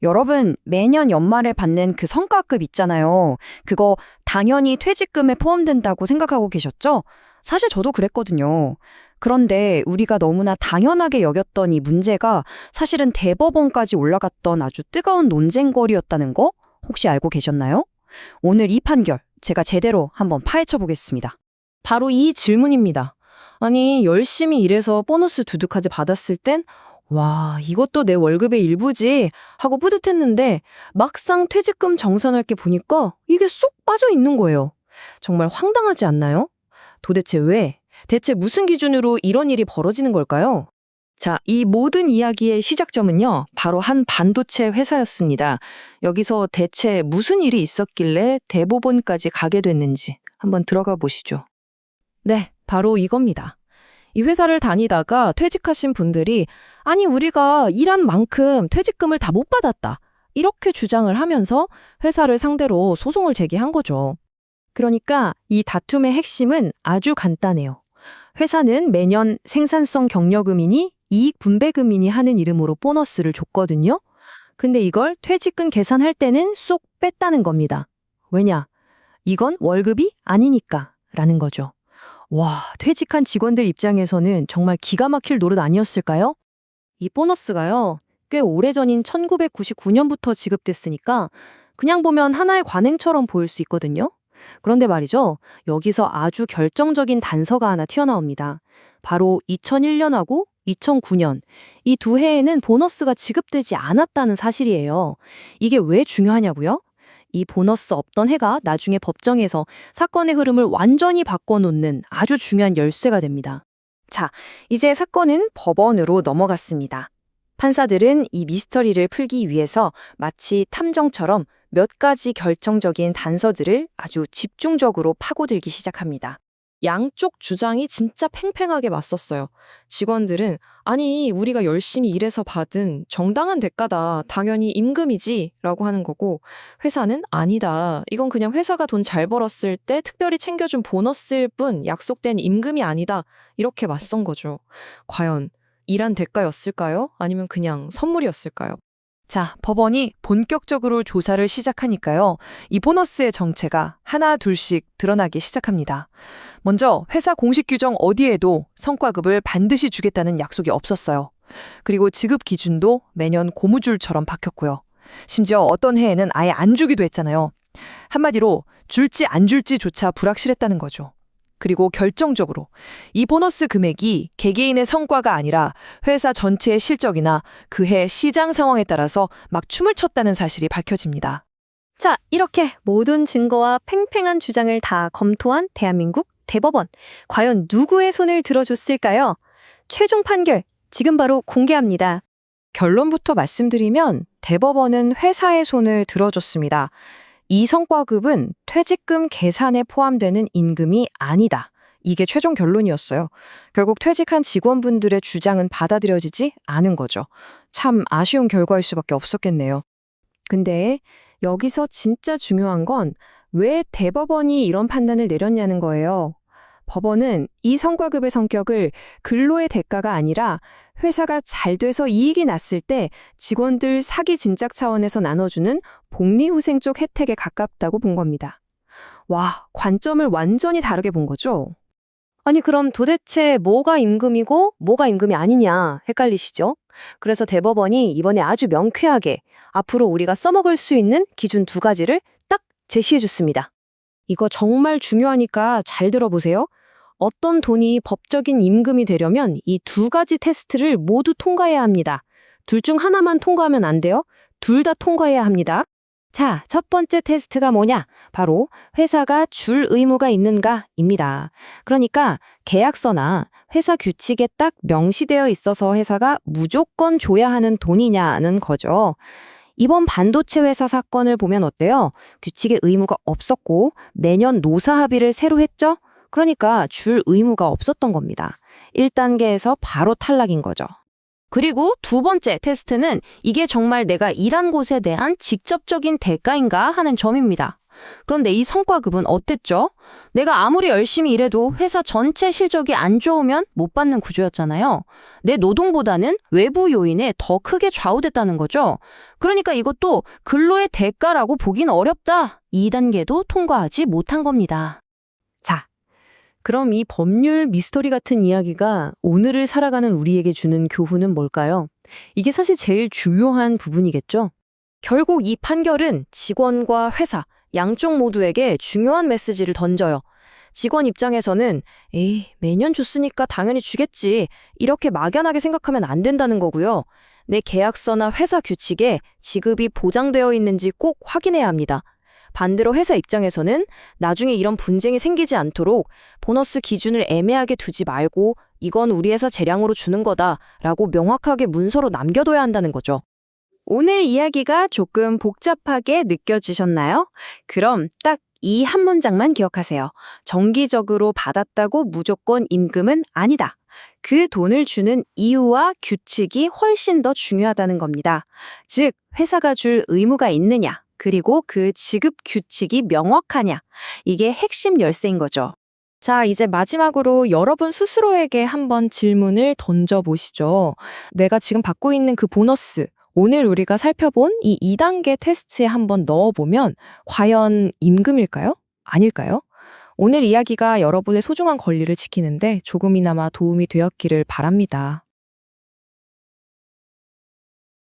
여러분, 매년 연말에 받는 그 성과급 있잖아요. 그거 당연히 퇴직금에 포함된다고 생각하고 계셨죠? 사실 저도 그랬거든요. 그런데 우리가 너무나 당연하게 여겼던 이 문제가 사실은 대법원까지 올라갔던 아주 뜨거운 논쟁거리였다는 거 혹시 알고 계셨나요? 오늘 이 판결 제가 제대로 한번 파헤쳐 보겠습니다. 바로 이 질문입니다. 아니, 열심히 일해서 보너스 두둑하게 받았을 땐 와, 이것도 내 월급의 일부지 하고 뿌듯했는데 막상 퇴직금 정산할 게 보니까 이게 쏙 빠져 있는 거예요. 정말 황당하지 않나요? 도대체 왜? 대체 무슨 기준으로 이런 일이 벌어지는 걸까요? 자, 이 모든 이야기의 시작점은요, 바로 한 반도체 회사였습니다. 여기서 대체 무슨 일이 있었길래 대법원까지 가게 됐는지 한번 들어가 보시죠. 네, 바로 이겁니다. 이 회사를 다니다가 퇴직하신 분들이 아니, 우리가 일한 만큼 퇴직금을 다 못 받았다. 이렇게 주장을 하면서 회사를 상대로 소송을 제기한 거죠. 그러니까 이 다툼의 핵심은 아주 간단해요. 회사는 매년 생산성 경력금이니 이익 분배금이니 하는 이름으로 보너스를 줬거든요. 근데 이걸 퇴직금 계산할 때는 쏙 뺐다는 겁니다. 왜냐? 이건 월급이 아니니까 라는 거죠. 와, 퇴직한 직원들 입장에서는 정말 기가 막힐 노릇 아니었을까요? 이 보너스가요, 꽤 오래전인 1999년부터 지급됐으니까 그냥 보면 하나의 관행처럼 보일 수 있거든요. 그런데 말이죠, 여기서 아주 결정적인 단서가 하나 튀어나옵니다. 바로 2001년하고 2009년, 이 두 해에는 보너스가 지급되지 않았다는 사실이에요. 이게 왜 중요하냐고요? 이 보너스 없던 해가 나중에 법정에서 사건의 흐름을 완전히 바꿔놓는 아주 중요한 열쇠가 됩니다. 자, 이제 사건은 법원으로 넘어갔습니다. 판사들은 이 미스터리를 풀기 위해서 마치 탐정처럼 몇 가지 결정적인 단서들을 아주 집중적으로 파고들기 시작합니다. 양쪽 주장이 진짜 팽팽하게 맞섰어요. 직원들은 아니, 우리가 열심히 일해서 받은 정당한 대가다. 당연히 임금이지 라고 하는 거고, 회사는 아니다. 이건 그냥 회사가 돈 잘 벌었을 때 특별히 챙겨준 보너스일 뿐 약속된 임금이 아니다. 이렇게 맞선 거죠. 과연 일한 대가였을까요? 아니면 그냥 선물이었을까요? 자, 법원이 본격적으로 조사를 시작하니까요, 이 보너스의 정체가 하나 둘씩 드러나기 시작합니다. 먼저 회사 공식 규정 어디에도 성과급을 반드시 주겠다는 약속이 없었어요. 그리고 지급 기준도 매년 고무줄처럼 박혔고요. 심지어 어떤 해에는 아예 안 주기도 했잖아요. 한마디로 줄지 안 줄지조차 불확실했다는 거죠. 그리고 결정적으로 이 보너스 금액이 개개인의 성과가 아니라 회사 전체의 실적이나 그해 시장 상황에 따라서 막 춤을 췄다는 사실이 밝혀집니다. 자, 이렇게 모든 증거와 팽팽한 주장을 다 검토한 대한민국 대법원. 과연 누구의 손을 들어줬을까요? 최종 판결 지금 바로 공개합니다. 결론부터 말씀드리면 대법원은 회사의 손을 들어줬습니다. 이 성과급은 퇴직금 계산에 포함되는 임금이 아니다. 이게 최종 결론이었어요. 결국 퇴직한 직원분들의 주장은 받아들여지지 않은 거죠. 참 아쉬운 결과일 수밖에 없었겠네요. 근데 여기서 진짜 중요한 건 왜 대법원이 이런 판단을 내렸냐는 거예요. 법원은 이 성과급의 성격을 근로의 대가가 아니라 회사가 잘 돼서 이익이 났을 때 직원들 사기 진작 차원에서 나눠주는 복리후생 쪽 혜택에 가깝다고 본 겁니다. 와, 관점을 완전히 다르게 본 거죠. 아니, 그럼 도대체 뭐가 임금이고 뭐가 임금이 아니냐 헷갈리시죠? 그래서 대법원이 이번에 아주 명쾌하게 앞으로 우리가 써먹을 수 있는 기준 두 가지를 딱 제시해 줬습니다. 이거 정말 중요하니까 잘 들어보세요. 어떤 돈이 법적인 임금이 되려면 이 두 가지 테스트를 모두 통과해야 합니다. 둘 중 하나만 통과하면 안 돼요. 둘 다 통과해야 합니다. 자, 첫 번째 테스트가 뭐냐? 바로 회사가 줄 의무가 있는가입니다. 그러니까 계약서나 회사 규칙에 딱 명시되어 있어서 회사가 무조건 줘야 하는 돈이냐는 거죠. 이번 반도체 회사 사건을 보면 어때요? 규칙에 의무가 없었고 매년 노사 합의를 새로 했죠? 그러니까 줄 의무가 없었던 겁니다. 1단계에서 바로 탈락인 거죠. 그리고 두 번째 테스트는 이게 정말 내가 일한 곳에 대한 직접적인 대가인가 하는 점입니다. 그런데 이 성과급은 어땠죠? 내가 아무리 열심히 일해도 회사 전체 실적이 안 좋으면 못 받는 구조였잖아요. 내 노동보다는 외부 요인에 더 크게 좌우됐다는 거죠. 그러니까 이것도 근로의 대가라고 보긴 어렵다. 2단계도 통과하지 못한 겁니다. 자, 그럼 이 법률 미스터리 같은 이야기가 오늘을 살아가는 우리에게 주는 교훈은 뭘까요? 이게 사실 제일 중요한 부분이겠죠? 결국 이 판결은 직원과 회사, 양쪽 모두에게 중요한 메시지를 던져요. 직원 입장에서는 에이, 매년 줬으니까 당연히 주겠지. 이렇게 막연하게 생각하면 안 된다는 거고요. 내 계약서나 회사 규칙에 지급이 보장되어 있는지 꼭 확인해야 합니다. 반대로 회사 입장에서는 나중에 이런 분쟁이 생기지 않도록 보너스 기준을 애매하게 두지 말고 이건 우리 회사 재량으로 주는 거다라고 명확하게 문서로 남겨둬야 한다는 거죠. 오늘 이야기가 조금 복잡하게 느껴지셨나요? 그럼 딱 이 한 문장만 기억하세요. 정기적으로 받았다고 무조건 임금은 아니다. 그 돈을 주는 이유와 규칙이 훨씬 더 중요하다는 겁니다. 즉, 회사가 줄 의무가 있느냐, 그리고 그 지급 규칙이 명확하냐. 이게 핵심 열쇠인 거죠. 자, 이제 마지막으로 여러분 스스로에게 한번 질문을 던져보시죠. 내가 지금 받고 있는 그 보너스, 오늘 우리가 살펴본 이 2단계 테스트에 한번 넣어보면 과연 임금일까요? 아닐까요? 오늘 이야기가 여러분의 소중한 권리를 지키는데 조금이나마 도움이 되었기를 바랍니다.